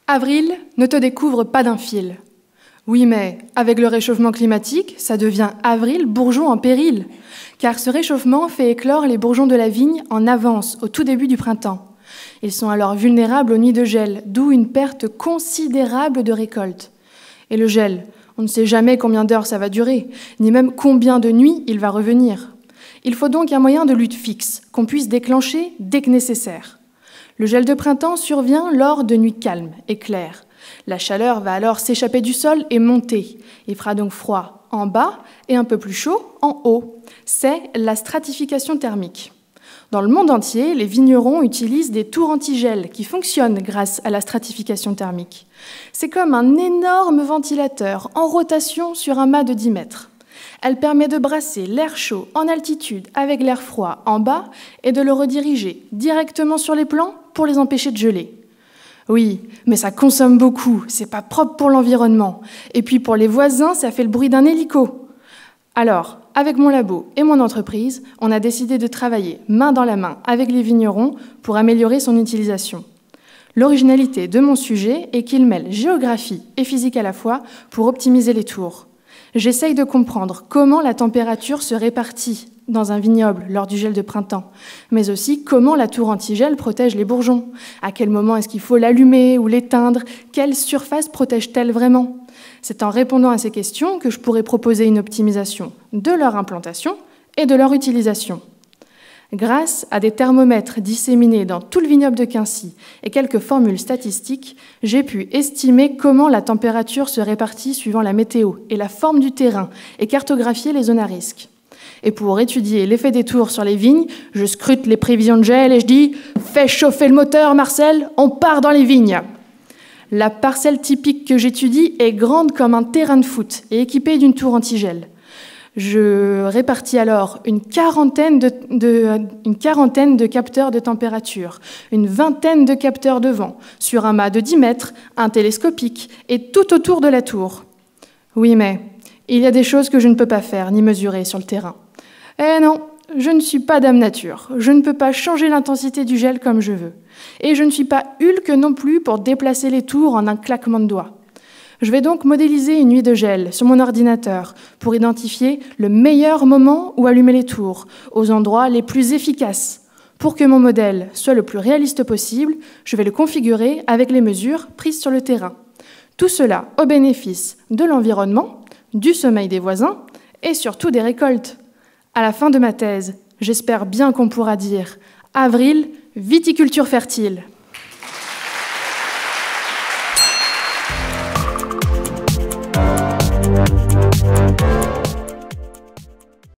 Avril ne te découvre pas d'un fil. Oui, mais avec le réchauffement climatique, ça devient avril, bourgeon en péril. Car ce réchauffement fait éclore les bourgeons de la vigne en avance, au tout début du printemps. Ils sont alors vulnérables aux nuits de gel, d'où une perte considérable de récolte. Et le gel, on ne sait jamais combien d'heures ça va durer, ni même combien de nuits il va revenir. Il faut donc un moyen de lutte fixe, qu'on puisse déclencher dès que nécessaire. Le gel de printemps survient lors de nuits calmes et claires. La chaleur va alors s'échapper du sol et monter. Il fera donc froid en bas et un peu plus chaud en haut. C'est la stratification thermique. Dans le monde entier, les vignerons utilisent des tours antigel qui fonctionnent grâce à la stratification thermique. C'est comme un énorme ventilateur en rotation sur un mât de 10 mètres. Elle permet de brasser l'air chaud en altitude avec l'air froid en bas et de le rediriger directement sur les plants pour les empêcher de geler. Oui, mais ça consomme beaucoup, c'est pas propre pour l'environnement. Et puis pour les voisins, ça fait le bruit d'un hélico. Alors, avec mon labo et mon entreprise, on a décidé de travailler main dans la main avec les vignerons pour améliorer son utilisation. L'originalité de mon sujet est qu'il mêle géographie et physique à la fois pour optimiser les tours. J'essaye de comprendre comment la température se répartit dans un vignoble lors du gel de printemps, mais aussi comment la tour antigel protège les bourgeons. À quel moment est-ce qu'il faut l'allumer ou l'éteindre? Quelle surface protège-t-elle vraiment? C'est en répondant à ces questions que je pourrais proposer une optimisation de leur implantation et de leur utilisation. Grâce à des thermomètres disséminés dans tout le vignoble de Quincy et quelques formules statistiques, j'ai pu estimer comment la température se répartit suivant la météo et la forme du terrain et cartographier les zones à risque. Et pour étudier l'effet des tours sur les vignes, je scrute les prévisions de gel et je dis « Fais chauffer le moteur, Marcel, on part dans les vignes !» La parcelle typique que j'étudie est grande comme un terrain de foot et équipée d'une tour antigel. Je répartis alors une quarantaine de capteurs de température, une vingtaine de capteurs de vent, sur un mât de 10 mètres, un télescopique, et tout autour de la tour. Oui, mais il y a des choses que je ne peux pas faire ni mesurer sur le terrain. Eh non, je ne suis pas dame nature. Je ne peux pas changer l'intensité du gel comme je veux. Et je ne suis pas Hulk non plus pour déplacer les tours en un claquement de doigts. Je vais donc modéliser une nuit de gel sur mon ordinateur pour identifier le meilleur moment où allumer les tours, aux endroits les plus efficaces. Pour que mon modèle soit le plus réaliste possible, je vais le configurer avec les mesures prises sur le terrain. Tout cela au bénéfice de l'environnement, du sommeil des voisins et surtout des récoltes. À la fin de ma thèse, j'espère bien qu'on pourra dire « Avril, viticulture fertile ».